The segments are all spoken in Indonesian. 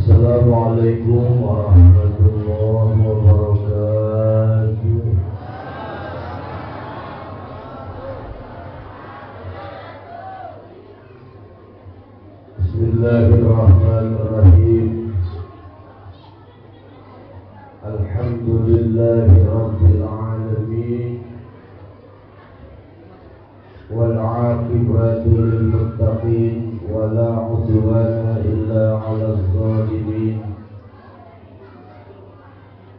Assalamualaikum warahmatullahi wabarakatuh. Bismillahirrahmanirrahim. Alhamdulillahi rabbil alamin. Wal 'aqibatu lil muttaqin wa la 'udwana illa 'alal zalimin.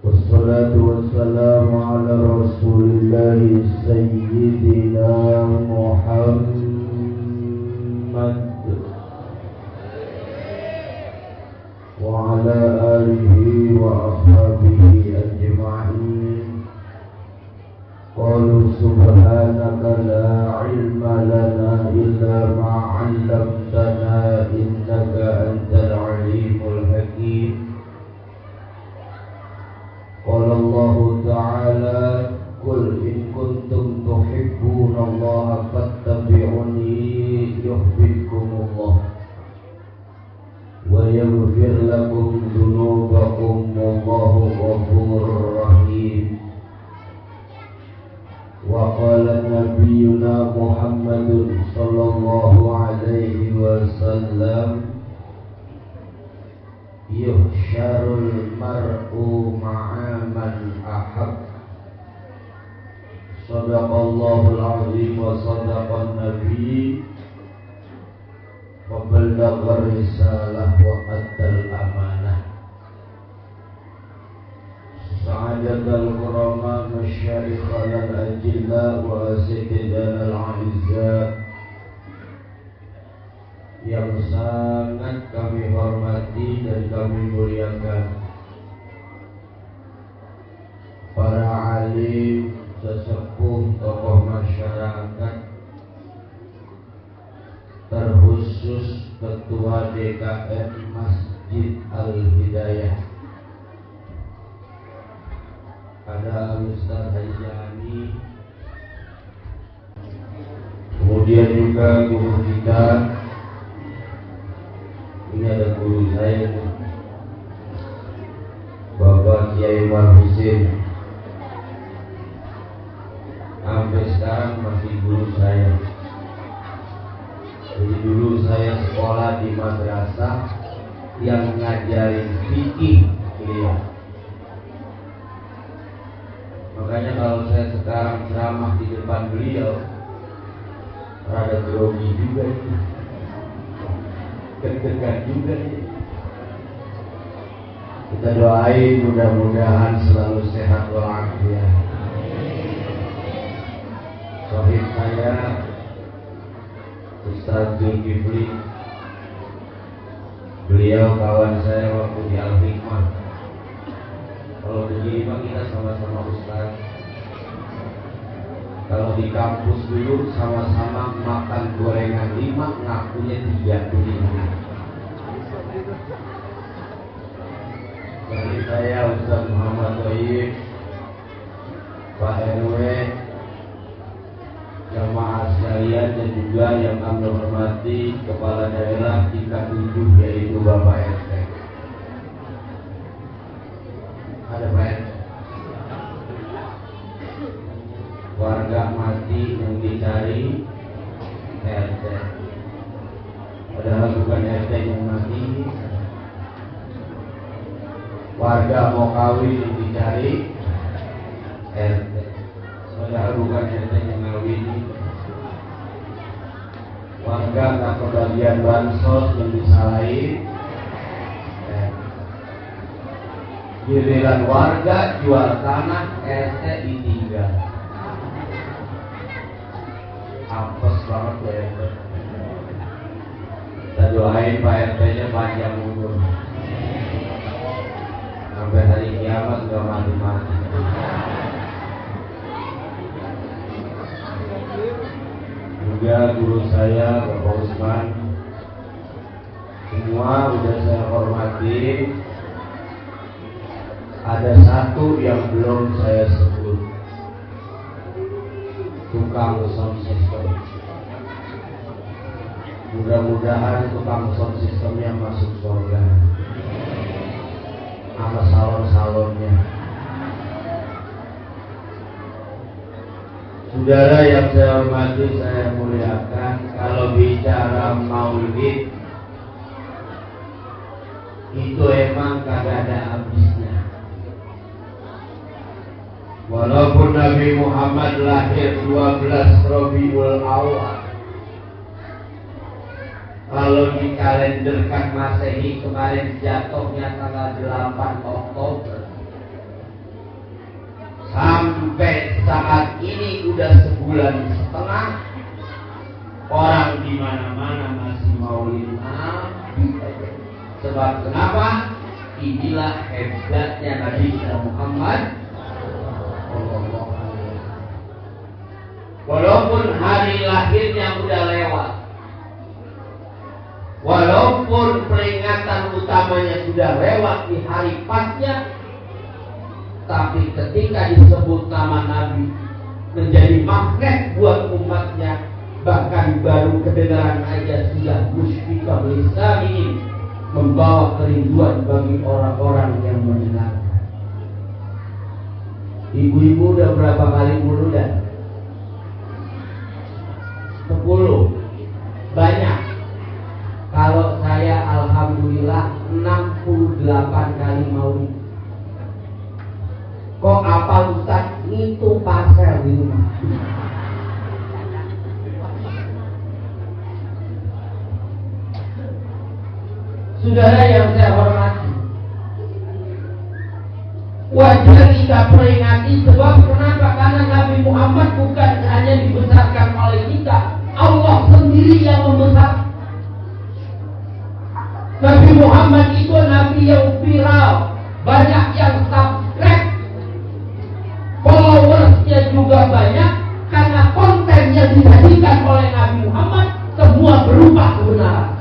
Wassalatu wassalamu ala rasulillahi sayyidina Muhammad wa ala alihi wa ashabihi ajma'in. Qalu subhanaka la ilma lana illa ma 'allamtana innaka antal alimul hakim. Qala Allah ta'ala qul in kuntum tuhibbuna Allah fattabi'uni yuhibbukumullah wa yaghfir lakum dhunubakum wallahu ghafurur rahim. Wa qala nabiyyuna Muhammadun sallallahu alaihi wasallam yuhsyarul mar'u ma'a man ahab. Sadaqallahul azim wa sadaqan nabi wa ballagha risalah wa addal amanah. Sa'adatul kurama masyayikhanal ajilla wa asatidanal a'izza yang sangat kami hormati dan kami muliakan, para alim, sesepuh, tokoh masyarakat, terkhusus Ketua DKM Masjid Al-Hidayah, ada Ustaz Haji, kemudian juga guru kita. Ini ada guru saya, Bapak Kiai Umar Husin, sampai sekarang masih guru saya. Jadi dulu saya sekolah di madrasah yang ngajarin fikih beliau. Makanya kalau saya sekarang ceramah di depan beliau, rada grogi juga itu, deg-degan juga itu. Kita doain mudah-mudahan selalu sehat walafiat. Sohib saya Ustaz Zulkifli, beliau kawan saya waktu di Al-Hikmah. Kalau begini mah kita sama-sama ustaz. Kalau di kampus dulu sama-sama makan gorengan 5, ngakunya 3 begini. Dari saya Ustaz Muhammad Thayyib, Pak RW, jamaah sekalian, dan juga yang kami hormati Kepala Daerah tingkat 7 yaitu Bapak RT. Ada Pak RT. Warga mati yang dicari RT, padahal bukan RT yang mati. Warga mau kawin yang dicari RT, padahal bukan RT yang ngawin. Warga tak kebagian bansos yang disalahin, giliran warga jual tanah RT ditinggal. Apes banget ya RT. Kita doain Pak RT-nya panjang umur sampai hari kiamat gak mati-mati. Juga guru saya Bapak Usman, semua udah saya hormati. Ada satu yang belum saya sebut, tukang sound system. Mudah-mudahan tukang sound systemnya masuk surga. sama salon-salonnya. Saudara yang saya hormati, saya muliakan, kalau bicara maulid itu emang kagak ada habisnya. Walaupun Nabi Muhammad lahir 12 Rabiul Awal, kalau dikalenderkan Masehi kemarin jatuhnya tanggal 8 Oktober. Sampai saat ini udah sebulan setengah, orang di mana-mana masih maulid Nabi. Sebab kenapa? Inilah hebatnya Nabi Muhammad. Walaupun hari lahirnya udah lewat, walaupun peringatan utamanya sudah lewat di hari pasnya, tapi ketika disebut nama Nabi menjadi magnet buat umatnya, bahkan baru kedengaran aja sudah musyrikah lisanin, membawa kerinduan bagi orang-orang yang mendengarkan. Ibu-ibu udah berapa kali muludan? 10. Banyak. Kalau saya alhamdulillah 68 kali maulid. Kok apa Ustaz? Itu pasel di rumah. Saudara yang saya hormati, wajar kita peringati. Sebab kenapa? Karena Nabi Muhammad bukan hanya dibesarkan oleh kita, Allah sendiri yang membesarkan. Nabi Muhammad itu Nabi yang viral, banyak yang subscribe, followersnya juga banyak, karena konten yang disajikan oleh Nabi Muhammad semua berupa kebenaran.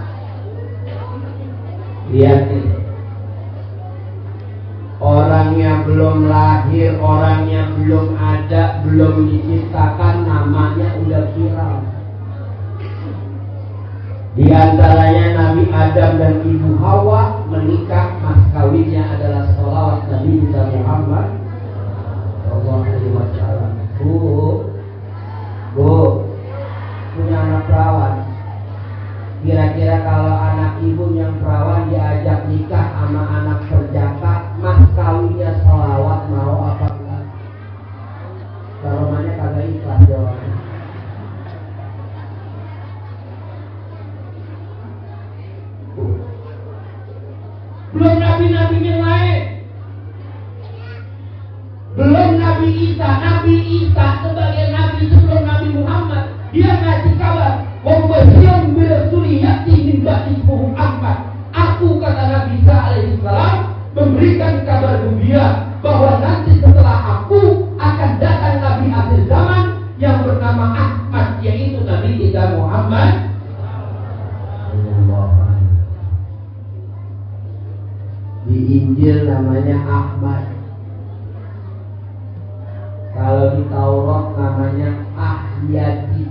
Lihat ini, orangnya belum lahir, orangnya belum ada, belum diciptakan, namanya udah viral. Di antaranya Nabi Adam dan Ibu Hawa menikah, mas kawinnya adalah sholawat Nabi Muhammad sallallahu alaihi wasallam. Bu, punya anak perawan. Kira-kira kalau anak ibu yang perawan diajak nikah sama anak perjaka, mas kawinnya sholawat mau apa enggak? Jawabannya kagak ikhlas jawabannya. Belum nabi-nabi yang lain, belum Nabi Isa. Nabi Isa sebagai nabi sebelum Nabi Muhammad, dia ngasih kabar, "Wabasyiran birasuli ya'ti min ba'di ismuhu Ahmad." Aku, kata Nabi Isa alaihissalam, memberikan kabar gembira bahwa nanti setelah aku akan datang Nabi akhir zaman yang bernama Ahmad, yaitu Nabi kita Muhammad. Di Injil namanya Ahmad, kalau di Taurat namanya Ahyadi.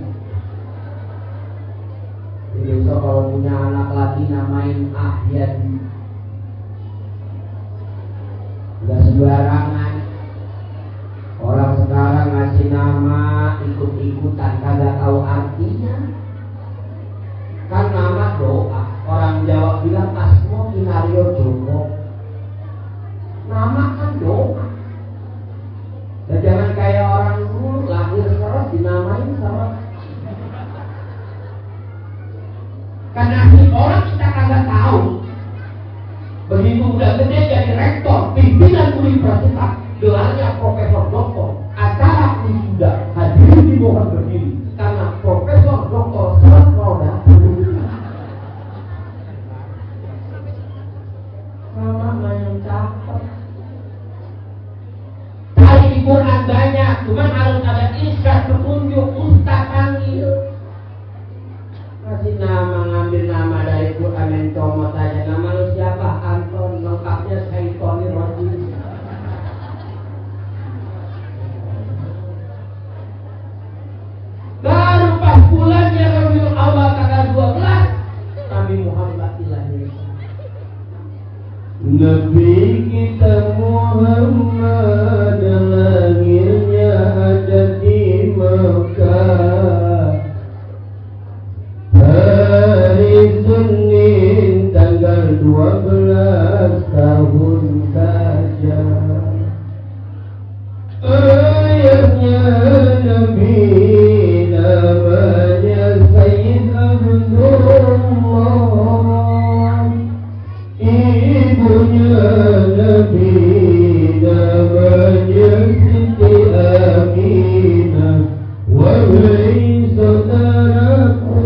Jadi besok kalau punya anak lagi namain Ahyadi. Udah sembarangan. Orang sekarang ngasih nama ikut-ikutan, kagak tahu artinya. Kan nama doa. Orang Jawa bilang asmo kinario Joko. Nama kan doa. Dan jangan kayak orang dulu lahir seret dinamain seret. Karena ini orang kita kagak tahu. Begitu udah gede jadi rektor, pimpinan universitas, gelarnya profesor doktor, acara wisuda hadirin dimohon berdiri karena profesor doktor seret roda. Nama yang cakep. Hari di Quran banyak, cuma harus ada isyarat petunjuk, ustaz panggil. Kasih nama, ngambil nama dari Quran yang comot aja. Nama lu siapa? Anton, lengkapnya Syaitoni Rajim. Baru pas bulannya Rabiul Awal tanggal 12, Nabi Muhammad dilahirkan. Nabi kita Muhammad lahirnya ada di Mekah hari Senin tanggal 12 tahun saja. Ayahnya Nabi namanya Sayyid Abdullah, ibunya Nabi namanya Siti Aminah. Wahai saudaraku,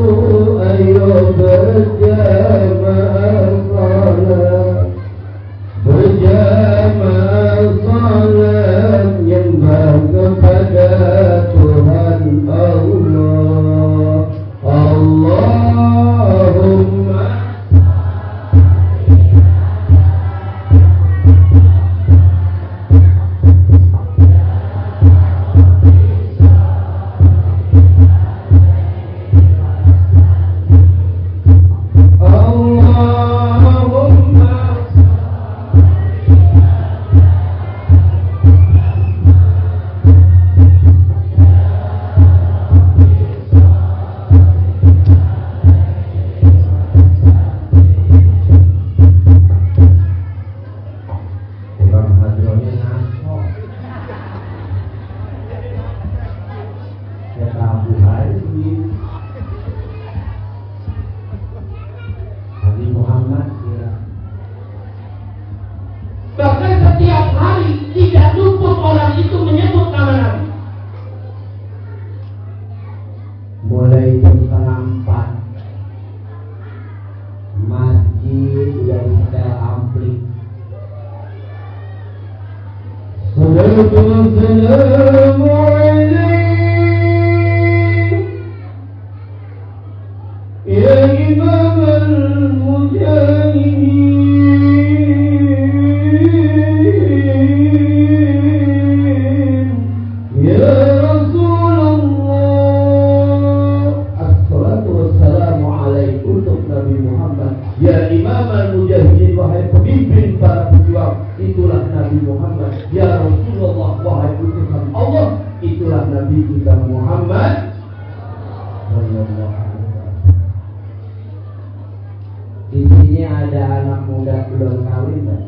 ayo berjamaah salat, berjamaah salat, nyembah kepada Tuhan Allah. Allahumma bahkan setiap hari tidak luput orang itu menyebut nama Nabi. mulai jam 3:30 masjid udah setel ampli. Assalamualaikum ya Imam al-Mujahidin, ya Rasulullah. Assalatu wassalamu alaikum untuk Nabi Muhammad, ya Imam al-Mujahidin, wahai pemimpin para pejuang. Itulah Nabi Muhammad, ya Rasulullah, wahai utusan Allah. Itulah Nabi kita Muhammad sallallahu alaihi wasallam. Di sini ada anak muda belum kawin, Mbak.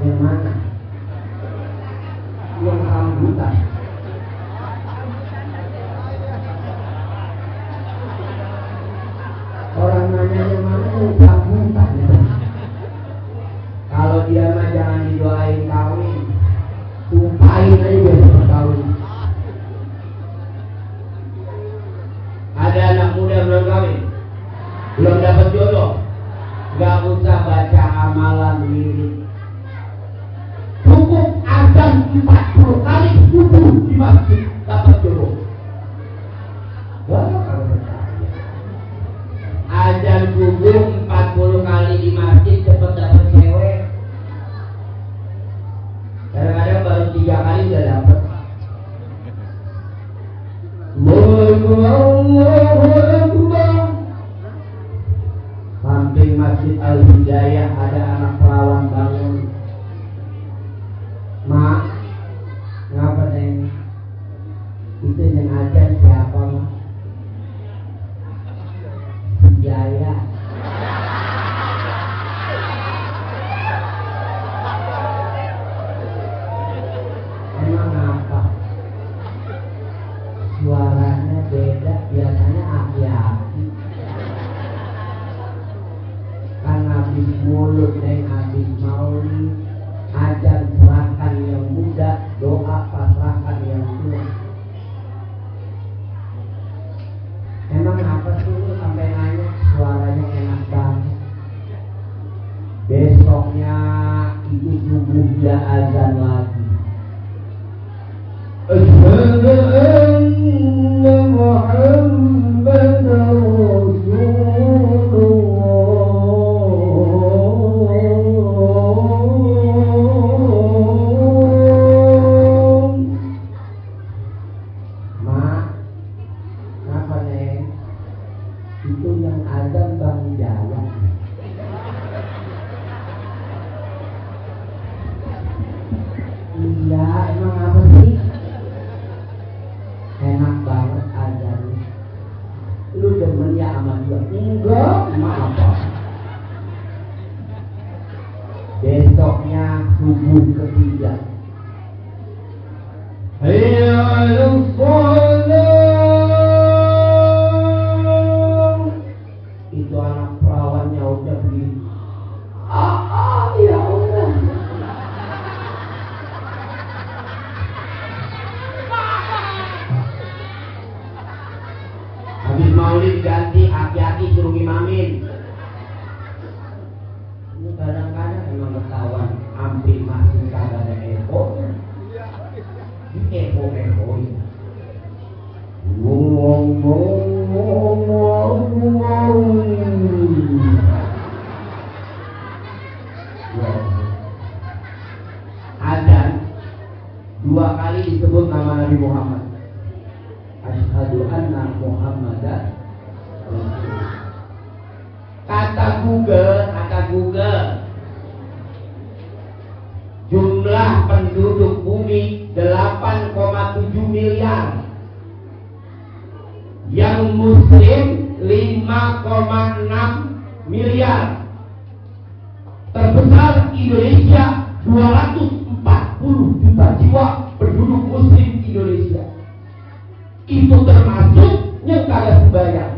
Yang mana? Yang rambutan. Orang nanya yang mana yang rambutan ya. Kalau dia mah jangan didoain kawin, sumpahin aja biar kawin. Ada anak muda belum kawin, belum dapat jodoh, gak usah baca amalan wirid, cukup azan 40 kali subuh di masjid dapat jodoh. Wah, kalau percaya azan subuh 40 kali di masjid cepet dapat cewek. Kadang-kadang baru 3 kali udah dapat. Allahu Akbar. Samping Masjid Al-Hidayah ada anak perawan bangun. Mak, ngapa neng? Itu yang ajar siapa, Mak? Hidayah. Emang apa? Suaranya beda, biasanya aki-aki. Kan habis mulut neng, habis maulid, ajar serahkan yang muda, doa pasrahkan yang tua. Emang apa sih lu sampai nanya? Suaranya enak banget. Besoknya itu subuh dia azan lagi. Asyhadu anna Muhammadar Rasulullah. Mak, apa neng? Itu yang azan Bang Jaya. juga. Enggak, apa? Besoknya subuh ketiga. Hayya 'alas shalah. Itu anak perawannya udah begini. Ya Allah. Habis maulid ganti hati-hati suruh ngimamin. Ini kadang-kadang emang ketahuan hampir masih kagak ada echo-nya. Echo-echoin. Adzan 2 kali disebut nama Nabi Muhammad. Asyhadu anna Muhammadan Rasulullah. Kata Google, jumlah penduduk bumi 8,7 miliar. Yang muslim 5,6 miliar. Terbesar Indonesia 240 juta jiwa penduduk muslim Indonesia. Itu termasuk yang kagak sembahyang.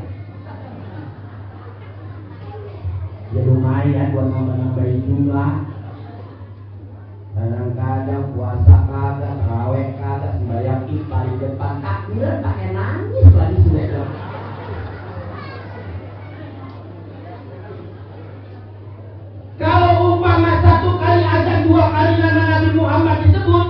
Ya lumayan buat nambah-nambahin jumlah. Kadang-kadang puasa kagak, tarawih kagak, sembahyang id paling depan takbir pakai nangis lagi sudah. Kalau umpama 1 kali azan 2 kali nama Nabi Muhammad disebut,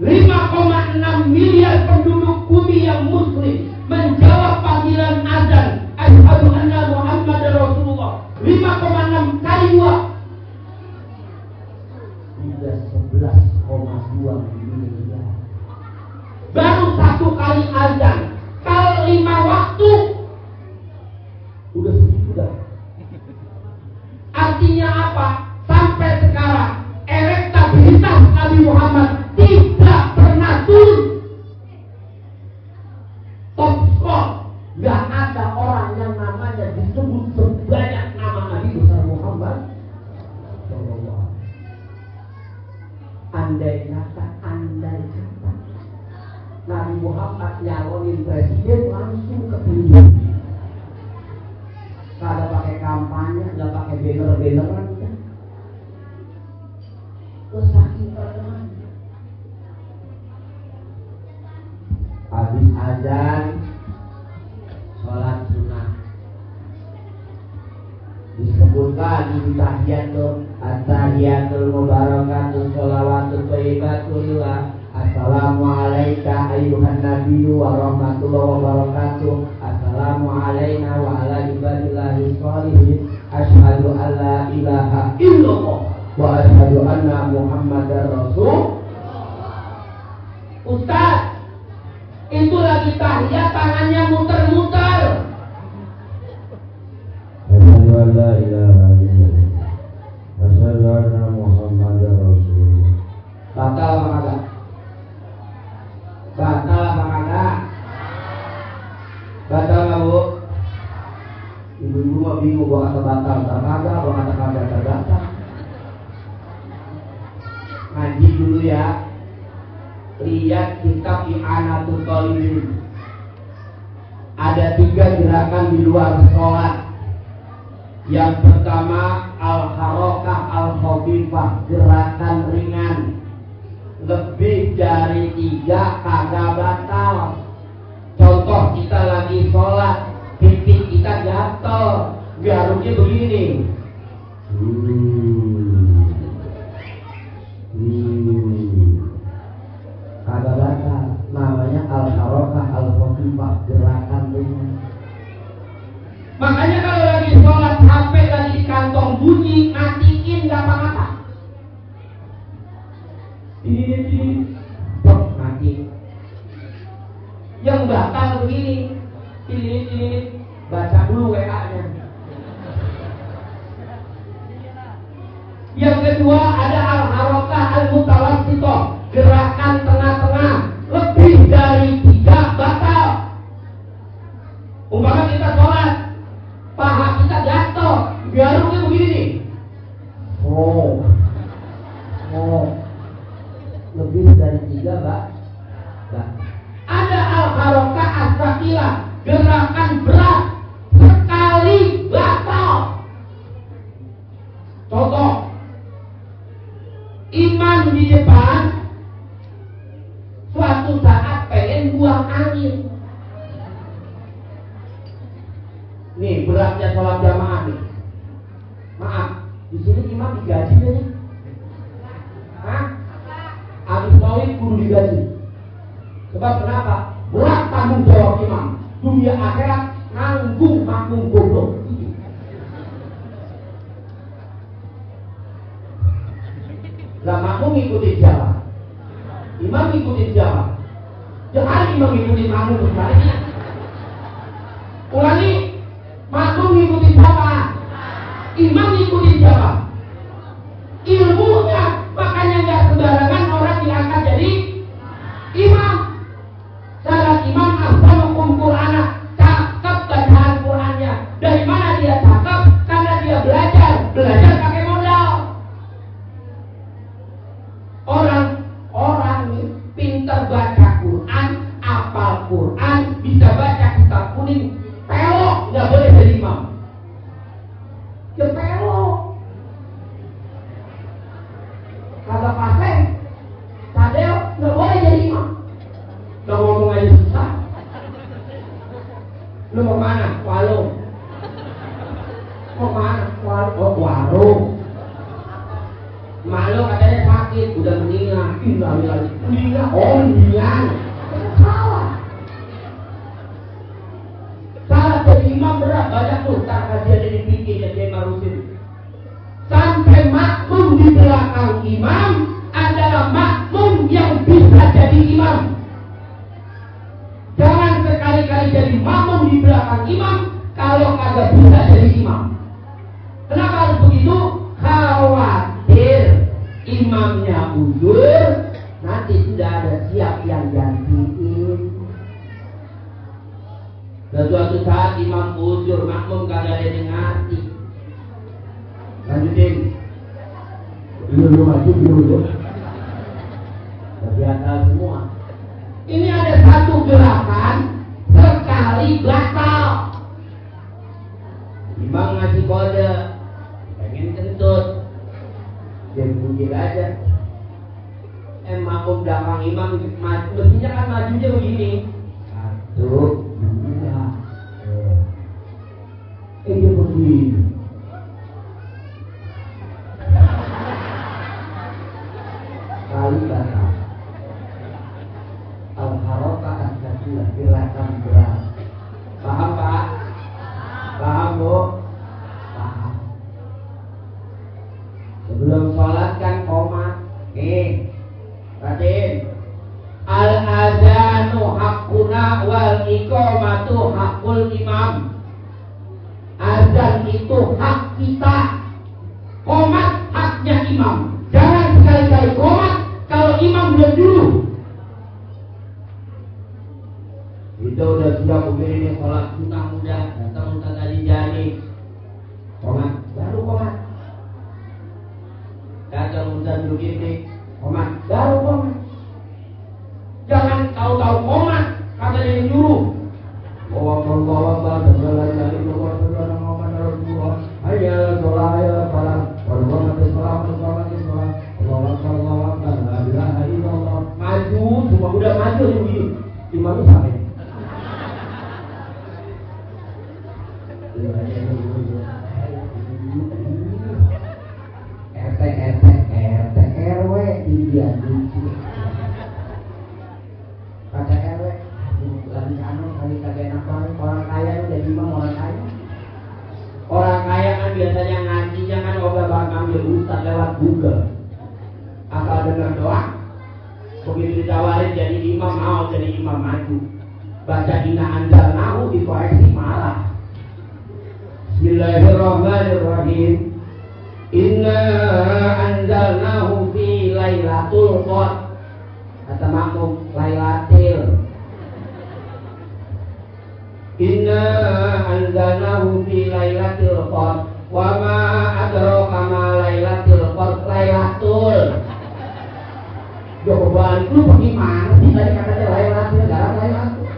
5,6 miliar penduduk bumi yang muslim menjawab panggilan azan asyhadu anna Muhammadar Rasulullah 5,6 kali 2 sudah 11,2 miliar. Baru 1 kali azan. Kalau 5 waktu udah segitu dah. Artinya apa? Sampai sekarang elektabilitas Nabi Muhammad tidak pernah turun. Top score, gak ada orang yang namanya disebut sebanyak nama Nabi besar Muhammad. Andai kata Nabi Muhammad nyalonin presiden langsung kepilih. Kagak pakai kampanye, nggak pakai banner-banneran kan? Terus saking terkenal. Habis azan, sholat sunnah. Disebutkan di tahiyatul at-tahiyatul mubarakatul sholawatul thayyibatulillah. Assalamu alayka ayyuhan nabiyyu wa rahmatullahi wa barakatuh. Assalamu alayna wa ala ibadillahi sholihin. Asyhadu an la ilaha illallah wa asyhadu anna Muhammadar Rasul. Ustaz, itu lagi tahiyat tangannya muter-muter. Asyhadu an la ilaha illallah. Asyhadu anna Muhammadar Rasul. Batal apa kagak? Batal apa kagak? Batal nggak bu? Ibu-ibu mah bingung gua kata batal, kagak, gua kata kagak batal. Ngaji dulu ya. Lihat kitab I'anatul Talibin. Ada 3 gerakan di luar sholat. Yang pertama al-harokah al-khafifah, gerakan ringan. Lebih dari 3 kagak batal. Contoh kita lagi sholat, pipi kita jatuh, garuknya begini. Kagak batal. Namanya al-harokah al-khafifah, gerakan ringan. Makanya kalau lagi sholat HP lagi di kantong bunyi, matiin gak apa-apa. Ini mati. Yang batal begini, ini baca dulu WA-nya. Yang kedua ada al-harokah al-mutawassithah, gerakan tengah-tengah. Lebih dari 3 batal. Umpama kita sholat nih beratnya sholat jamaah nih. Maaf, di sini imam digaji nih. Hah? Habis maulid kudu digaji. Sebab kenapa? Berat tanggung jawab imam. Dunia akhirat nanggung makmum goblok. Lah makmum ngikutin siapa? Imam ngikutin siapa? Jangan imam ngikutin makmum sebaliknya. Ulangi, makmum ngikutin siapa? Imam ngikutin siapa? Ilmunya, makanya nggak sembarangan orang diangkat jadi imam. Salah imam ahsanukum Qur'ana, cakep bacaan Qur'annya. Dari mana dia cakep? Karena dia belajar pakai modal. Orang pintar baca Quran, hafal Quran, bisa baca kitab kuning, pelok nggak boleh jadi imam. Ya pelok. Kagak paseng, sadel nggak boleh jadi imam. Udah ngomong aja susah. Lu mau mana? Warung. Mau mana? Warung. Malu katanya sakit, udah meninggal. Meninggal. Salah jadi imam berat, banyak tuh. Tak kajian ini bikin jadi marusin. Sampai makmum di belakang imam adalah makmum yang bisa jadi imam. Jangan sekali-kali jadi makmum di belakang imam kalau kagak bisa jadi imam. Kenapa harus begitu? Khawatir imamnya uzur, nanti sudah ada siap yang gantiin. Dan suatu saat imam uzur, makmum kagak ada yang ngerti. Lanjutin. Dulu maju dulu. Terbiasa semua. Ini ada satu gerakan sekali batal. Imam ngasih kode, pengen kentut, dia bunyi aja. Makmum belakang imam mestinya kan majunya begini. Satu, dua, dia begini. Kali batal. Al-Harokah as-Satilah, gerakan berat. Paham Pak? Paham Bu? Paham. Sebelum sholat kan qomat. Nih, perhatiin. Al-azanu haqquna wal iqamatu haqqul imam. Azan itu hak kita. Qomat haknya imam. Jangan sekali-kali qomat kalau imam belum dulu. Kita udah siap begini nih sholat sunnah muda, datang Ustaz Ali Jani. Qomat, baru qomat. Datang Ustaz begini, qomat, baru qomat. Jangan tahu-tahu qomat, kata dia nyuruh. Allah segala dari Allah segala Muhammad Rasulullah. Hayya sholat hayya salam. Maju, semua udah maju begini. Imam sampai. RT RW dia kata RW lagi kali kagak enak banget. Orang kaya itu jadi imam orang kaya. Orang kaya kan biasanya ngajinya kan obat ngambil ustaz lewat Google. Asal dengar doang. Begitu ditawarin jadi imam, mau jadi imam maju. Baca inna anzalnahu dikoreksi malah. Bismillahirrahmanirrahim. Inna anzalnahu fi lailatul qadr. Kata makmum lailatul. Inna anzalnahu fi lailatul qadr. Wa ma adraka ma lailatul qadr. Lailatul. Jawaban lu bagaimana sih tadi katanya lailatul, enggak lailatul.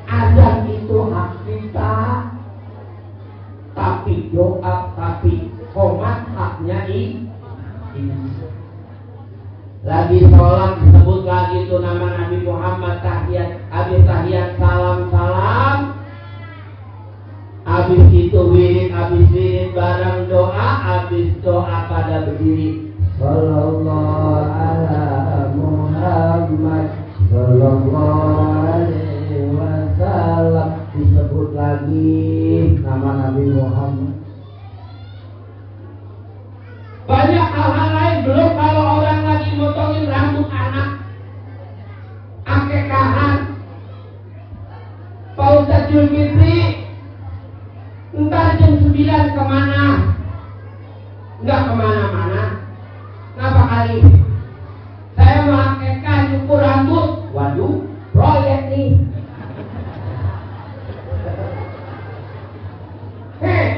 Azan itu hak kita. Tapi doa, tapi qomat haknya ini. Lagi sholat disebut lagi itu nama Nabi Muhammad tahiyat, habis tahiyat salam. Habis itu wirid, habis wirid bareng doa, habis doa pada berdiri. Sallallahu ala Muhammad sallallahu alaihi wasallam. Disebut lagi nama Nabi Muhammad. Banyak hal-hal lain, belum kalau orang lagi motongin rambut anak, akekahan, Pak Ustadz Julkifli, ntar jam 9 kemana? Enggak kemana-mana. Kenapa kali? Saya mau akekah nyukur rambut. Waduh, Proyek nih.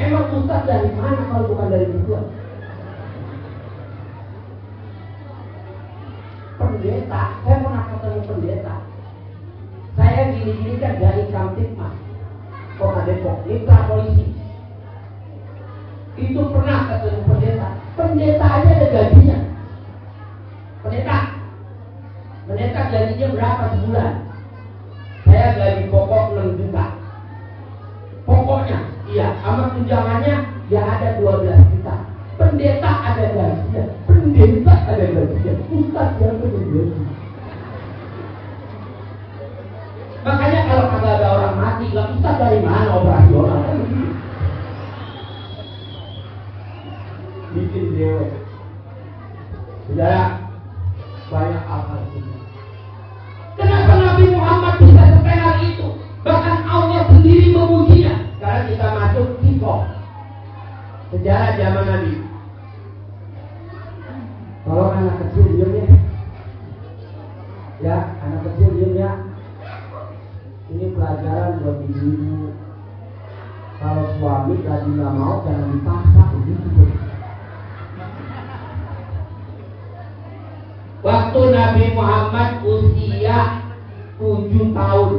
Emang Ustadz dari mana kalau bukan dari Tuhan? Pendeta, saya pernah ketemu pendeta. Saya gini-gini kan dari Kamtipmas, Kota Depok, mitra polisi. Itu pernah ketemu pendeta. Pendeta aja ada gajinya. Pendeta gajinya berapa sebulan? Saya gaji pokok 6 juta. Pokoknya, iya, sama tunjangannya ya ada 12 juta. Pendeta ada gajinya. Pendeta ada gajinya. Ustaz yang gajinya. Makanya kalau kagak ada orang mati, lah Ustaz dari mana operasional? bikin dewe. Saudara, banyak hal ini. Kenapa Nabi Muhammad bisa setenar itu? Bahkan Allah sendiri memujinya. Sekarang kita masuk kikoh sejarah zaman Nabi. Tolong anak kecil diam ya. Ya, anak kecil diam ya. Ini pelajaran buat ibu-ibu. Kalau suami lagi nggak mau, jangan dipaksa begitu. Waktu Nabi Muhammad usia 7 tahun.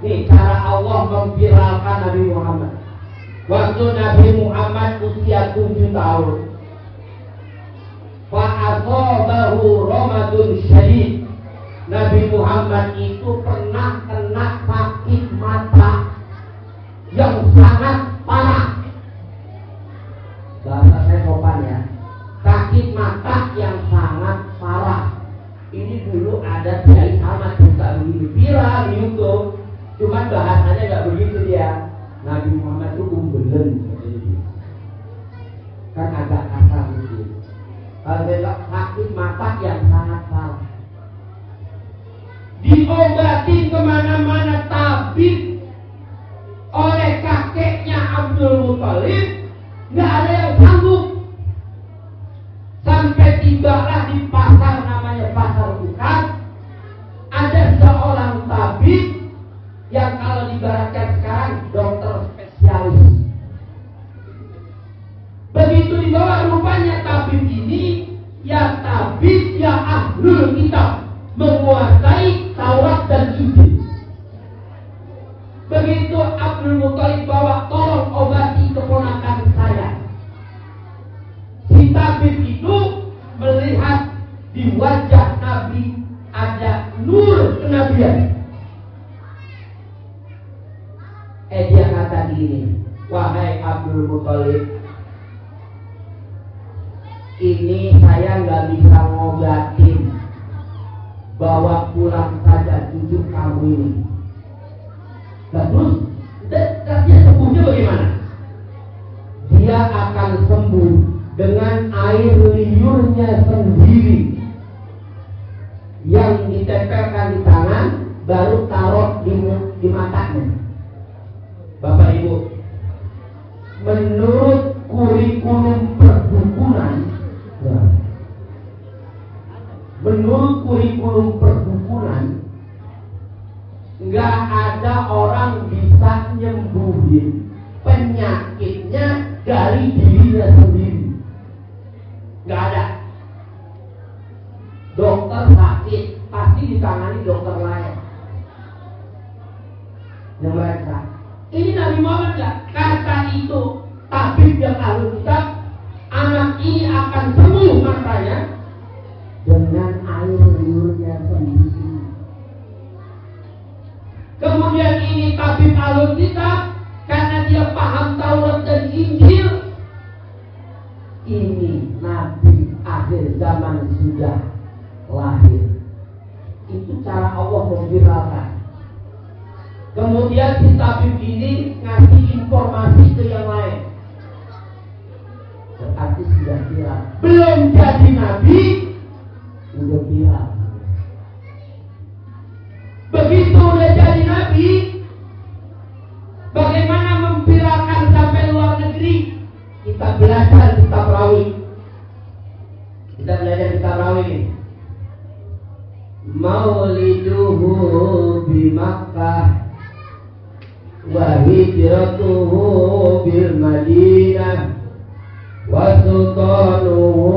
Nih cara Allah memviralkan Nabi Muhammad. Waktu Nabi Muhammad usia 7 tahun. Fa'asabahu ramadun syadid. Nabi Muhammad itu pernah kena sakit mata yang sangat parah. Bahasa saya sopan ya. Sakit mata yang sangat parah. Ini dulu ada Kiai Ahmad buka begini viral di YouTube. Cuman bahasanya nggak begitu dia. Nabi Muhammad itu umbelen. Kan agak kasar gitu. Ada sakit mata yang sangat parah. Diobatin kemana-mana tabib oleh kakeknya Abdul Muthalib, nggak ada yang sanggup. Sampai tibalah di pasar namanya Pasar Bukan, ada seorang tabib yang kalau diibaratkan sekarang dokter spesialis. Begitu dibawa rupanya tabib ini, ya tabib ya ahlul kitab, menguasai Taurat dan Injil. Begitu Abdul Muthalib bawa, tolong obati keponakan saya. Si tabib itu melihat di wajah Nabi ada nur kenabian. Dia kata gini, wahai Abdul Muthalib, ini saya nggak bisa ngobatin, bawa pulang saja cucu kamu ini. Nah, terus dia sembuhnya bagaimana? Dia akan sembuh dengan air liurnya sendiri yang ditempelkan di tangan, baru taruh di matanya. Bapak Ibu, menurut kurikulum perdukunan, nggak ada orang bisa nyembuhin penyakitnya dari dirinya sendiri. Nggak ada. Dokter sakit pasti ditangani dokter lain. Yang mereka. Ini Nabi Muhammad nggak kata itu tabib yang ahli kitab, anak ini akan sembuh matanya dengan air liurnya sendiri. Kemudian ini tabib ahli kitab karena dia paham Taurat dan Injil. Ini Nabi akhir zaman sudah lahir. Itu cara Allah memviralkan. Kemudian si tabib ini ngasih informasi ke yang lain. Berarti sudah viral. Belum jadi Nabi, udah viral. Begitu udah jadi Nabi, bagaimana memviralkan sampai luar negeri? Kita belajar kitab Rawi. Kita belajar kitab Rawi. Mauliduhu bi Makkah wa hijratuhu bil Madinah wa sultanuhu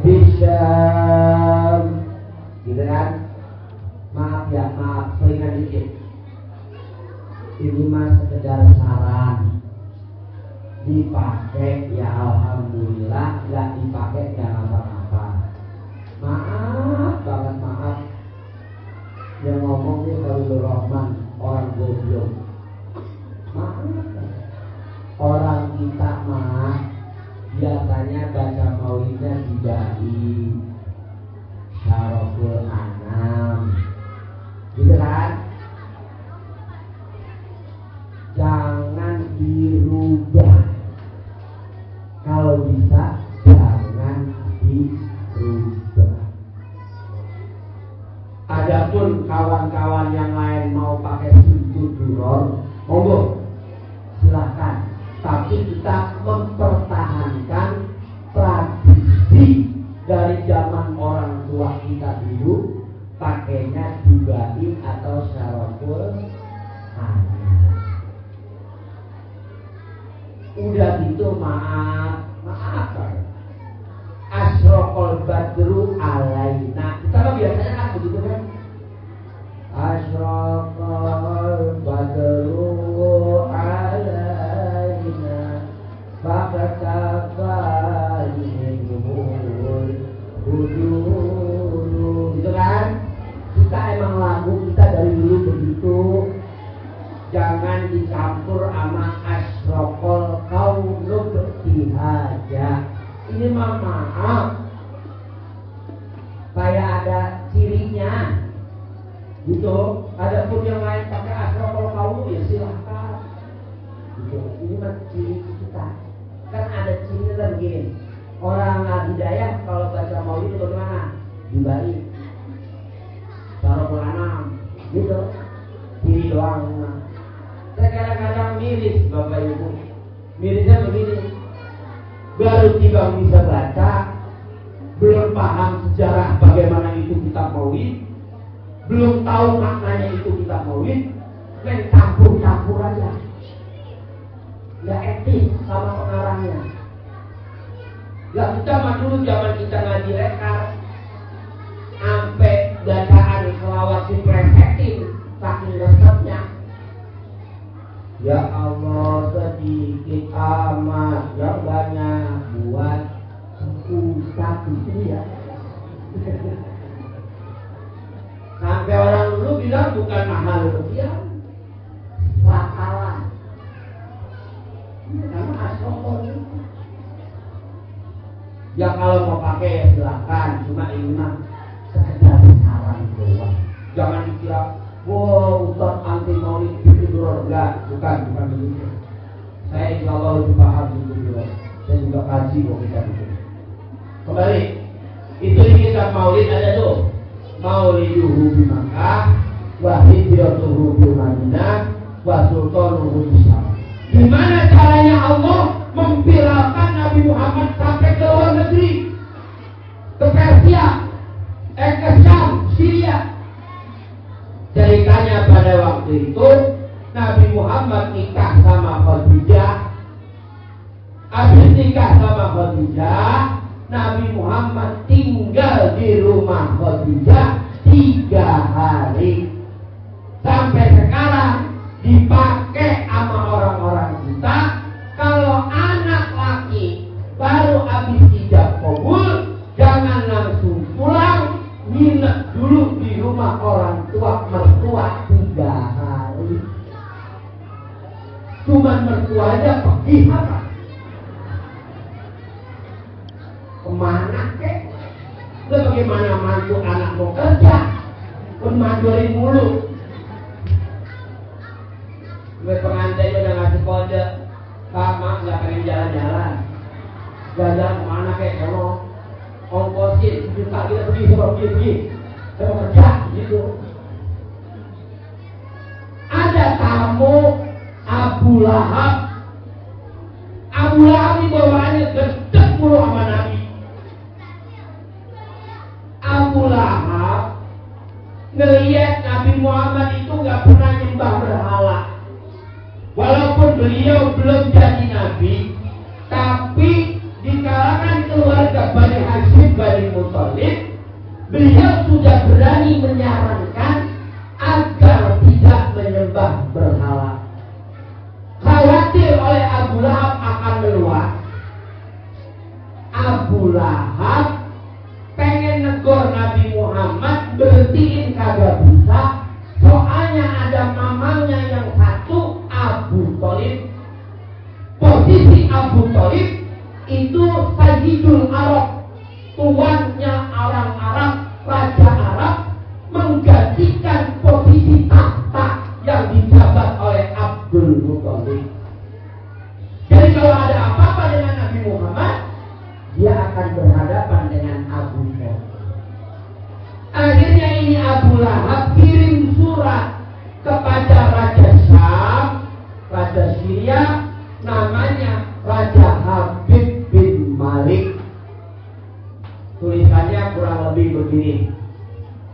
bisyam. Gitu kan? Maaf ya, maaf, selingan dikit. Ini mah sekedar saran. Dipakai ya alhamdulillah, nggak dipakai jangan apa-apa. Maaf banget, maaf. Yang ngomongnya Khalilur Rahman, orang goblok. Maaf. Orang kita mah biasanya baca maulidnya di Dai, Syaroful Anam, gitu kan? Jangan dirubah. Kalau bisa jangan dirubah. Adapun kawan-kawan yang lain mau pakai sujud duror, monggo silahkan. Tapi kita mempertahankan tradisi dari zaman orang tua kita dulu, pakainya dibain atau syaroful anam. Udah gitu maaf Asyraqal badru alaina. Kita kan biasanya kan begitu kan. Asyraqal badru alaina fakatafalihul hudud. Gitu kan. Kita emang lagu kita dari dulu begitu. Jangan dicampur sama asyraqal qaulub bihaja. Ini mah maaf, kayak ada cirinya gitu. Adapun yang lain pakai asyraqal qaulub ya silahkan gitu. Ini mah ciri kita. Kan ada ciri lagi. Orang al-hidayah kalau baca maulid itu bagaimana? Dibalik Syaroful Anam gitu. Ciri doang. Saya kadang-kadang miris Bapak Ibu. Mirisnya begini. Baru tiba bisa baca, belum paham sejarah bagaimana itu kitab maulid, belum tahu maknanya itu kitab maulid, main campur-campur aja. Nggak etis sama pengarangnya. Nggak kita mah dulu zaman kita ngaji rekar, sampai bacaan selawat dipresekin, saking resepnya. Ya Allah sedikit amat yang banyak buat ustaz itu ya. Sampai orang dulu bilang bukan mahal rupiah, bakalan. Karena asal itu. Ya kalau mau pakai ya silakan, cuma ini mah sekedar saran doang. Jangan dikira wow, Ustaz anti maulid itu duror. Enggak, bukan begitu. Saya insya Allah lebih paham itu. Saya juga kaji kok kita itu. Kembali, itu di kitab maulid ada tuh. Mauliduhu bi Makkah, wa hijratuhu bil Madinah, wa sultanuhu bisyam. Gimana caranya Allah memviralkan Nabi Muhammad sampai ke luar negeri? Ke Persia, ke Syam, Syria. Ceritanya pada waktu itu Nabi Muhammad nikah sama Khadijah. Habis nikah sama Khadijah, Nabi Muhammad tinggal di rumah Khadijah 3 hari. Sampai sekarang dipakai sama orang-orang kita. Kalau anak laki baru habis ijab kabul, jangan langsung pulang, nginep dulu di rumah orang tua mertua 3 hari. Cuman mertuanya pergi apa? Kemana kek? Lu bagaimana mantu anak mau kerja? Pun majurin mulu. Gue pengantin udah ngasih kode, Pak, mak nggak pengen jalan-jalan. Jalan kemana kek? Kalau ongkosin juta kita pergi. Saya mau kerja gitu. Ada tamu Abu Lahab. Abu Lahab ini bawaannya gedek mulu sama Nabi. Abu Lahab ngelihat Nabi Muhammad itu nggak pernah nyembah berhala. Walaupun beliau belum jadi Nabi, tapi di kalangan keluarga Bani Hashim, Bani Muthalib, beliau sudah berani menyarankan agar tidak menyembah berhala. Khawatir oleh Abu Lahab akan meluas, Abu Lahab pengen negor Nabi Muhammad, berhentiin kagak bisa. Soalnya ada mamanya yang satu, Abu Thalib. Posisi Abu Thalib itu Sayyidul Arab, tuannya orang Arab, raja Arab, menggantikan posisi tahta yang dijabat oleh Abdul Muthalib. Jadi kalau ada apa-apa dengan Nabi Muhammad, dia akan berhadapan dengan Abu Thalib. Akhirnya ini Abu Lahab kirim surat kepada Raja Syam, Raja Syria, namanya Raja Habib bin Malik. Tulisannya kurang lebih begini: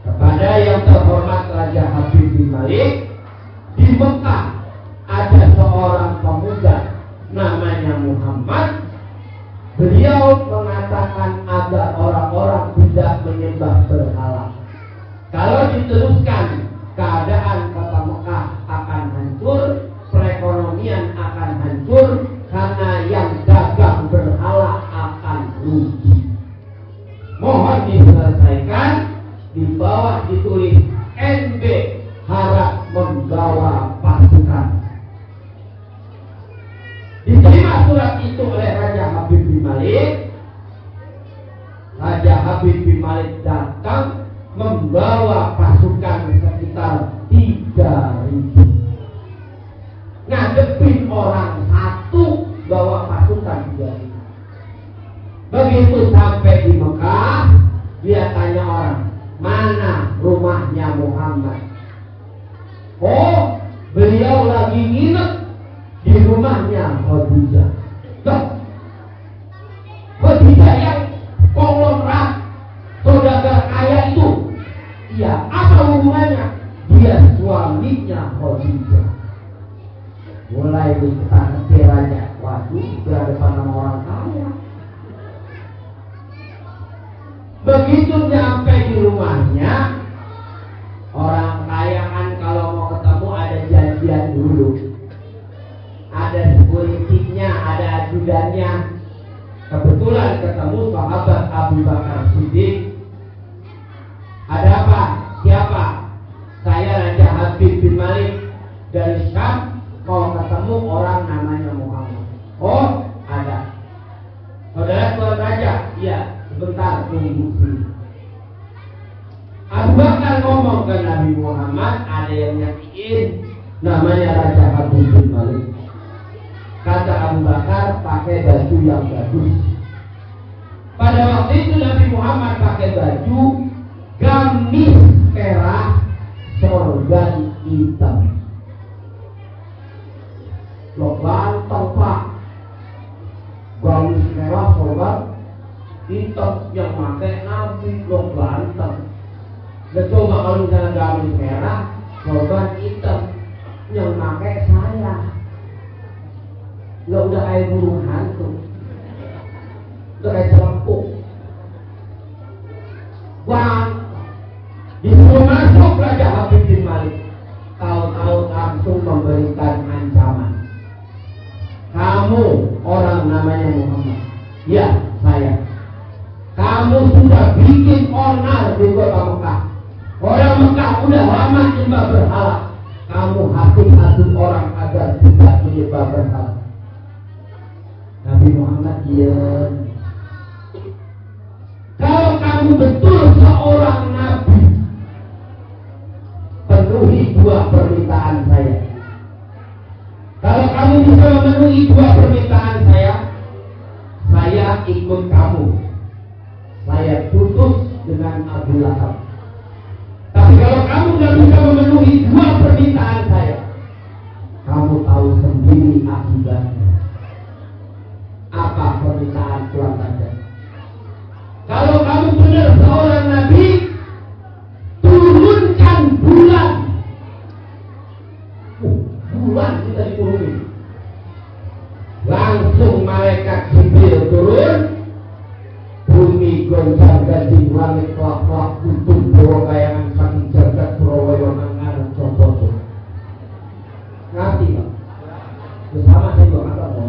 kepada yang terhormat Raja Habib bin Malik, di Mekah ada seorang pemuda namanya Muhammad. Beliau mengatakan agar orang-orang tidak menyembah berhala. Kalau diteruskan, keadaan kota Mekah akan hancur, perekonomian akan hancur, karena yang dagang berhala akan rugi. Mohon diselesaikan. Di bawah ditulis NB harap membawa pasukan. Diterima surat itu oleh Raja Habib bin Malik. Raja Habib bin Malik datang membawa pasukan sekitar 3.000. Ngadepin orang satu bawa pasukan 3.000. Begitu sampai di Mekah, dia tanya orang, mana rumahnya Muhammad? Oh, beliau lagi nginep di rumahnya Khadijah. Khadijah yang konglomerat, saudagar kaya itu. Iya, apa hubungannya? Dia suaminya Khadijah. Mulai kita ngerti aja, waduh, berhadapan sama orang kaya. Begitu nyampe di rumahnya, orang kaya kan kalau mau ketemu ada janjian dulu. Ada sekuritinya, ada ajudannya. Kebetulan ketemu sahabat Abu Bakar Siddiq. Ada apa? Siapa? Saya Raja Habib bin Malik dari Syam, mau ketemu orang namanya Muhammad. Oh, ada. Saudara Tuan Raja? Iya, sebentar tunggu sini. Abu Bakar ngomong ke Nabi Muhammad, ada yang nyatiin namanya Raja Habib bin Malik. Kata Abu Bakar, pakai baju yang bagus. Pada waktu itu Nabi Muhammad pakai baju gamis merah, sorban hitam. Lo ganteng pak, gamis merah, sorban hitam, yang pakai Nabi lo ganteng. Dan coba kalau misalnya gamis merah, sorban hitam, yang pakai saya. Lo udah kayak burung hantu, udah kayak celempuk. Bang, disuruh masuk Raja Habib bin Malik. Tahu-tahu langsung memberikan ancaman. Kamu orang namanya Muhammad? Ya, saya. Kamu sudah bikin onar di kota Mekah. Orang Mekah udah lama nyembah berhala. kamu hasut orang agar tidak menyembah berhala. Nabi Muhammad diam. Kalau kamu betul seorang nabi, penuhi dua permintaan saya. Kalau kamu bisa memenuhi dua permintaan saya ikut kamu. Saya putus dengan Abu Lahab. Tapi kalau kamu tidak bisa memenuhi dua permintaan saya, kamu tahu sendiri akibatnya. Apa permintaan Tuhan saja? Kalau kamu benar seorang nabi, turunkan bulan. Bulan kita diturunin. Langsung malaikat Jibril turun, bumi goncang ganjing, langit kelap-kelap, kuntum bawa kayangan saking jagat Surabaya mangan contoh. Ngerti Pak? Bersama saya juga nggak tahu.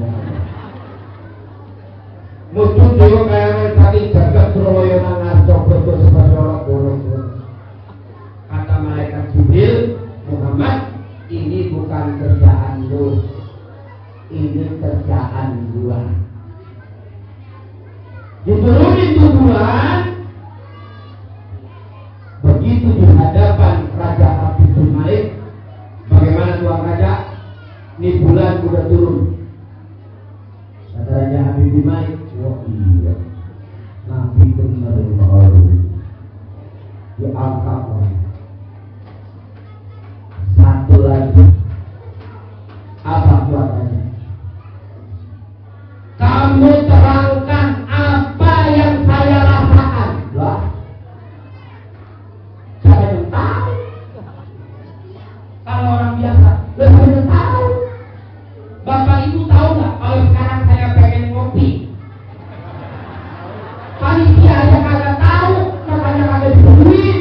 Muncul bawa kayangan saking jagat Surabaya mangan contoh sebagai orang boros. Kata malaikat Jibril, Muhammad, ini bukan kerjaan lu, ini kerjaan gua. Diturunin tuh bulan. Begitu di hadapan Raja Abdul Malik, bagaimana Tuan Raja? Ini bulan udah turun. Kata Raja Abdul Malik, wah iya, Nabi benar baru diangkat. Satu lagi, apa Tuan Raja? Kamu terangkan apa yang saya rasakan. Lah, siapa yang tahu? Kalau orang biasa, siapa yang tahu? Bapak Ibu tahu nggak kalau sekarang saya pengen ngopi? Panitia aja kagak tahu, makanya kagak dibeliin.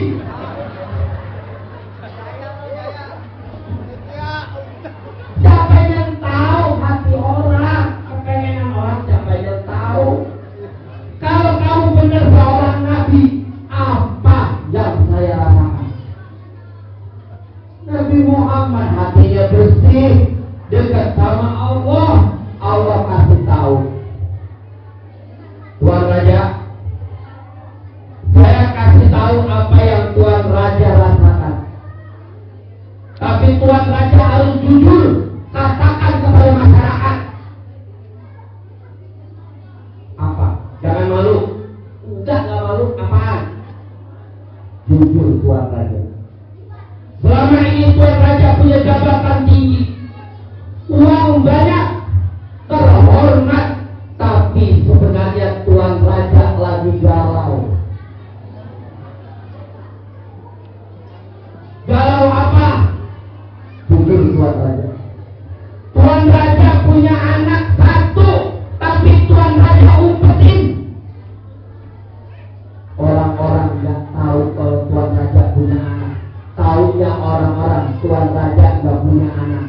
Siapa yang tahu hati orang? Kepengenan orang siapa yang tahu? Kalau kamu benar seorang nabi, apa yang saya rasakan? Nabi Muhammad hatinya bersih, dekat sama Allah. Allah kasih tahu, Tuan Raja, saya kasih tahu apa yang Tuan Raja rasakan. Tapi Tuan Raja harus jujur, katakan kepada masyarakat. Apa? Jangan malu. Udah gak malu, apaan? Jujur Tuan Raja. Selama ini Tuan Raja punya jabatan tinggi, uang banyak, terhormat, tapi sebenarnya Tuan Raja lagi galau. Galau apa? Jujur Tuan Raja. Tuan Raja punya anak satu, tapi Tuan Raja umpetin. Orang-orang nggak tahu kalau Tuan Raja punya anak. Taunya orang-orang Tuan Raja nggak punya anak.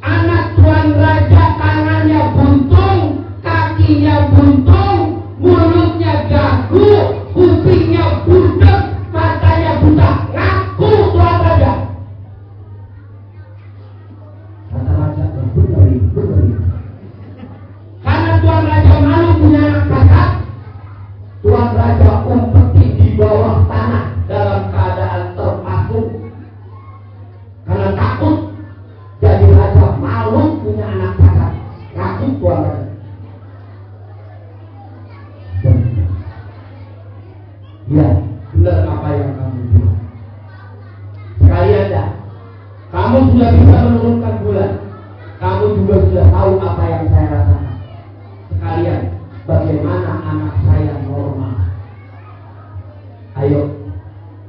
Anak Tuan Raja tangannya buntung, kakinya buntung, mulutnya gagu, kupingnya budek, matanya buta. Ngaku Tuan Raja. Kata Raja, bener. Karena Tuan Raja malu punya anak cacat, Tuan Raja umpetin di bawah tanah dalam keadaan terpasung. Karena takut jadi raja, malu punya anak cacat. Ngaku Tuan Raja. Ya, benar apa yang kamu bilang. Sekalian dah, kamu sudah bisa menurunkan bulan. Kamu juga sudah tahu apa yang saya rasakan. Sekalian, bagaimana anak saya normal. Ayo,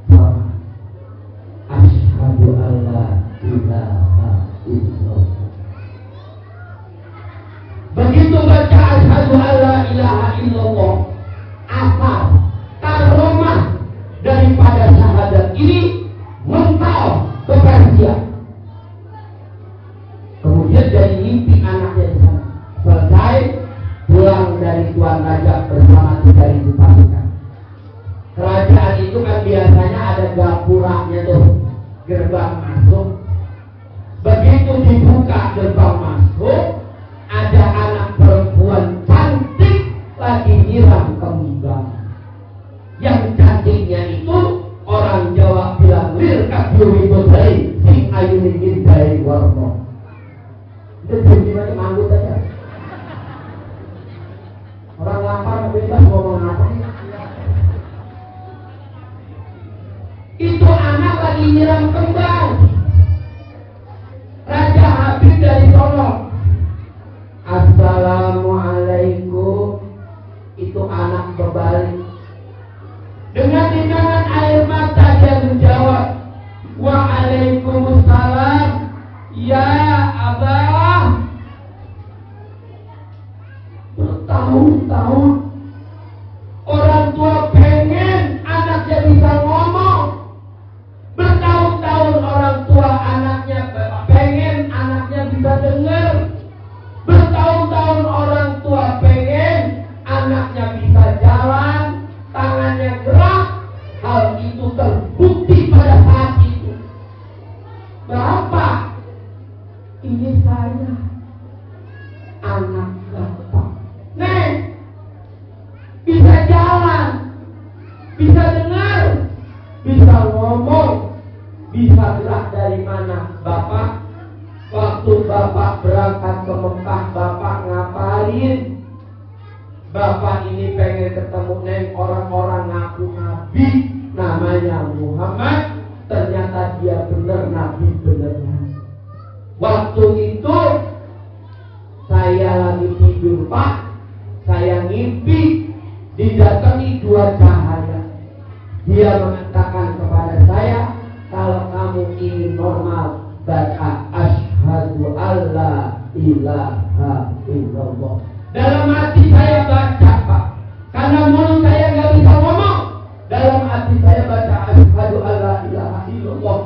sama. Asyhadu alla ilaha illallah. Begitu baca asyhadu alla ilaha illallah, asal karomah daripada syahadat ini mental ke Persia. gapuranya tuh, gerbang masuk. Begitu dibuka gerbang masuk, ada anak perempuan cantik lagi nyiram kembang. Yang cantiknya itu orang Jawa bilang lir kabyuri bodai sing ayu ningin dari warno. Itu gimana manggut aja. Orang lapar bebas ngomong apa? Itu anak lagi nyiram kembang. Raja Habib dari Solo. Assalamualaikum. Itu anak berbalik. Dengan tindakan air mata dia menjawab, Waalaikumsalam. Ya Abah. Bertahun-tahun orang tua pengen anaknya bisa ngomong. Bertahun-tahun orang tua anaknya pengen anaknya bisa dengar. Bertahun-tahun orang tua pengen anaknya bisa jalan, tangannya gerak. Hal itu terbukti pada saat itu. Bapak, ini saya, anak Bapak. Nek, bisa jalan, bisa dengar, bisa ngomong, bisa gerak dari mana? Bapak, waktu Bapak berangkat ke Mekah, Bapak ngapain? Bapak ini pengen ketemu neng orang-orang ngaku nabi, namanya Muhammad. Ternyata dia benar nabi beneran. Waktu itu saya lagi tidur Pak, saya ngimpi didatangi dua cahaya. Dia mengatakan kepada saya, kalau kamu ingin normal, baca asyhadu alla ilaha illallah. Dalam hati saya baca Pak, karena mulut saya nggak bisa ngomong. Dalam hati saya baca asyhadu alla ilaha illallah.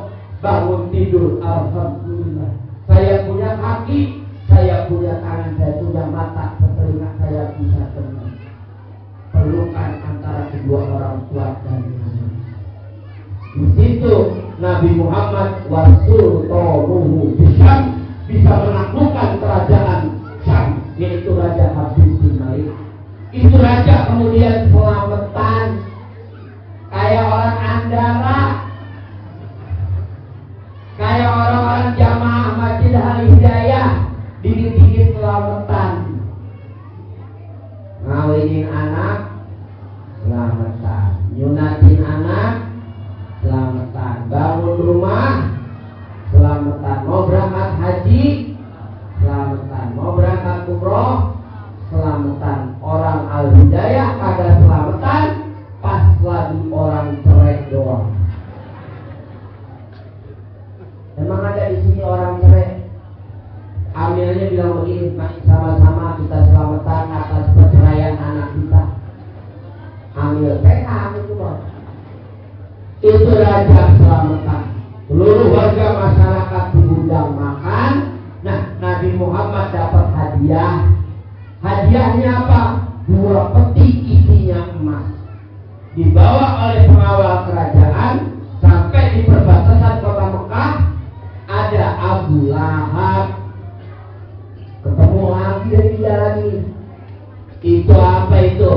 Bangun tidur, alhamdulillah. Saya punya kaki, saya punya tangan, saya punya mata, telinga saya bisa dengar. Pelukan antara kedua orang tua dan anak. Di situ Nabi Muhammad wasultanuhu Bisyam bisa menaklukkan kerajaan Syam, yaitu Raja Habib bin Malik. Itu raja kemudian selamatan kayak orang Andara, kayak orang-orang jamaah Masjid Al-Hidayah, dikit-dikit selamatan. Ngawinin anak, selamatan. Nyunatin anak, selamatan. Bangun rumah, selamatan. Mau berangkat haji, selamatan. Mau berangkat umroh, selamatan. Orang Al-Hidayah kagak selamatan, pas lagi orang cerai doang. Emang ada di sini orang cerai? Amilnya bilang begini, sama-sama kita selamatan atas perceraian anak kita. Amil PK itu Bos. Itu raja selamatan. Seluruh warga masyarakat diundang makan. Nah, Nabi Muhammad dapat hadiah. Hadiahnya apa? 2 peti isinya emas. Dibawa oleh pengawal kerajaan sampai di perbatasan kota Mekah. Ada Abu Lahab. Ketemu lagi dari dia lagi. Itu apa itu?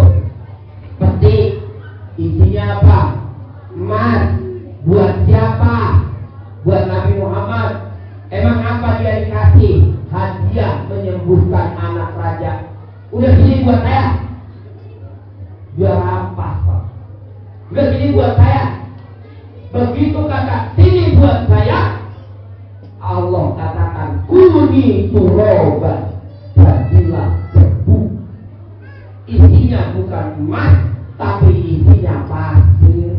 Peti. Isinya apa? Emas. Buat siapa? Buat Nabi Muhammad. Emang apa dia dikasih? Hadiah menyembuhkan anak raja. Udah sini buat saya. Dia rampas Pak. Udah sini buat saya. Begitu kata sini buat saya, Allah katakan kuni turoban, jadilah debu. Isinya bukan emas, tapi isinya pasir.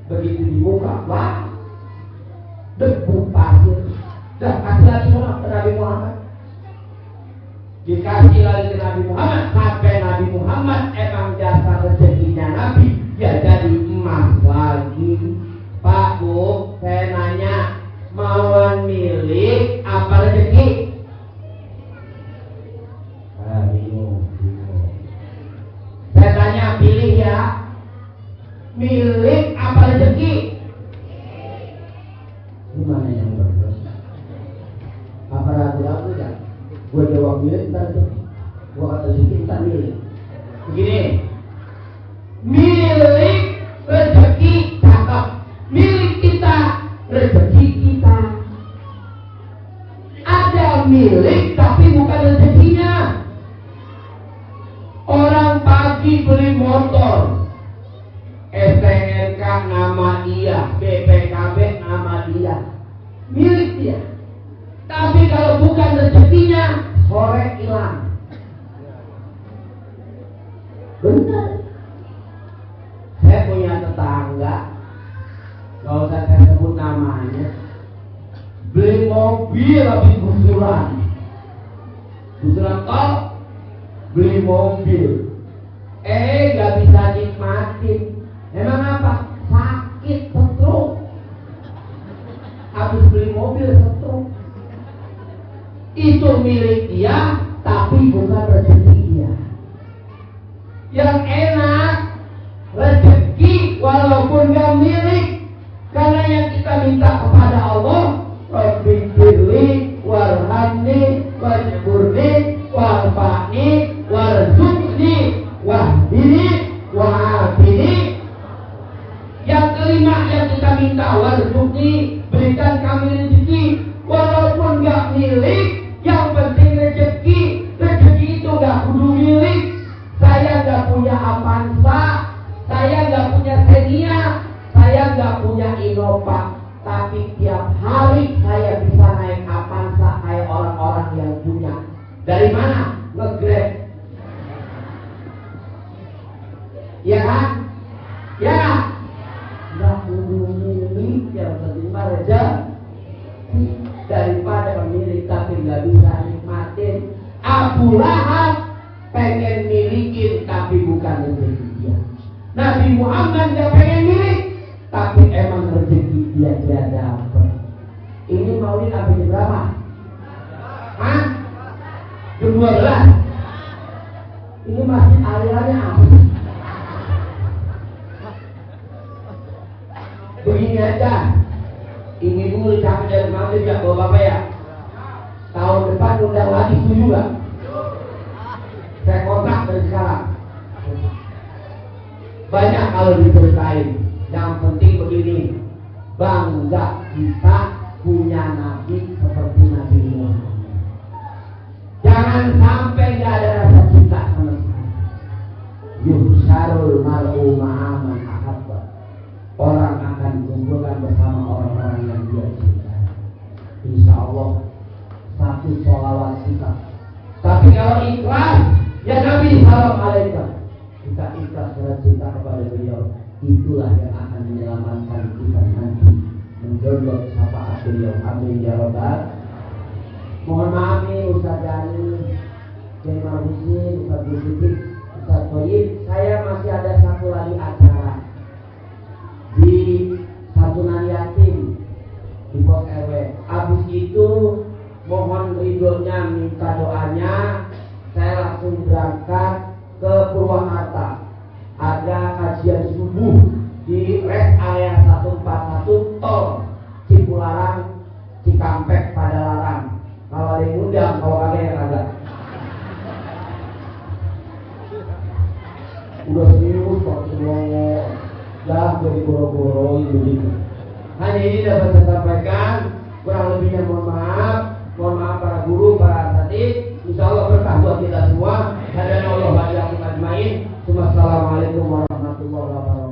Begitu dibuka, wah, debu pasir. Dah kasih lagi ke Nabi Muhammad. Dikasih lagi ke Nabi Muhammad, sampai Nabi Muhammad emang jasa rezekinya Nabi, ya jadi emas lagi. Pak Bu, saya nanya, mauan milik apa rezeki? Bingung. Saya tanya, pilih ya. Milik apa rezeki? milik ntar rezeki. Gua kata rezeki ntar milik. Begini, milik rezeki cakep, milik kita rezeki kita. Ada milik tapi bukan rezekinya. Orang pagi beli motor, STNK nama dia, BPKB nama dia, milik dia. Tapi kalau bukan rezekinya, sore hilang. Benar. Saya punya tetangga, gak usah saya sebut namanya, beli mobil habis gusuran tol, beli mobil, gak bisa nikmatin. Emang apa? Sakit, stroke. Habis beli mobil stroke. Itu milik dia, tapi bukan rezeki dia. Yang enak rezeki walaupun gak milik, karena yang kita minta kepada Allah, Rabbi firli warhamni wajburni warfa'ni warzuqni wahdini wa'afini. Yang kelima yang kita minta, warzuqni, berikan kami rezeki walaupun gak milik, yang penting rezeki. Rezeki itu gak kudu milik. Saya gak punya Avanza, saya gak punya Xenia, saya gak punya Innova, tapi tiap hari saya bisa naik Avanza kayak orang-orang yang punya. Dari mana? Nge-Grab. Ya kan? Ya kan? Gak kudu milik, yang penting rezeki. Daripada milik tapi gak bisa nikmatin. Abu Lahab pengen milikin tapi bukan rezeki dia. Nabi Muhammad gak pengen milik, tapi emang rezeki dia dapat. Ini maulid sampai jam berapa? Hah? Jam 12. Ini masih alirannya apa? Begini aja. Ini dulu capek dari maulid ya bapak-bapak ya. Tahun depan undang lagi, setuju gak? Saya kontrak dari sekarang. Banyak kalau diceritain. Yang penting begini, bangga kita punya nabi seperti Nabi Muhammad. Jangan sampai gak ada rasa cinta sama sekali. Yuhsyarul mar'u ma'aman ahabba. Orang akan dikumpulkan bersama orang-orang yang dia cintai. Insya Allah satu sholawat kita. Tapi kalau ikhlas, ya Nabi salam alaikum, kita ikhlas dengan cinta kepada beliau, itulah yang akan menyelamatkan kita nanti mendownload syafaat beliau. Amin ya rabbal. Mohon maaf nih Ustaz Jani, Kiai Marhusin, Ustaz Yusuf, Ustaz Toyib, saya masih ada satu lagi acara di santunan yatim di pos RW. Abis itu mohon ridhonya, minta doanya, saya langsung berangkat ke Purwakarta. Ada kajian subuh di rest area 141 tol Cipularang Cikampek Padalarang. Kalau ada yang undang, kalau ada yang kagak. Udah serius kok semuanya. Dah jadi boro-boro begitu. Hanya ini dapat saya sampaikan. Kurang lebihnya mohon maaf. Mohon maaf para guru, para asatidz. Insya Allah berkah buat kita semua. Hadana Allah wa iyyakum ajmain. Assalamualaikum warahmatullahi wabarakatuh.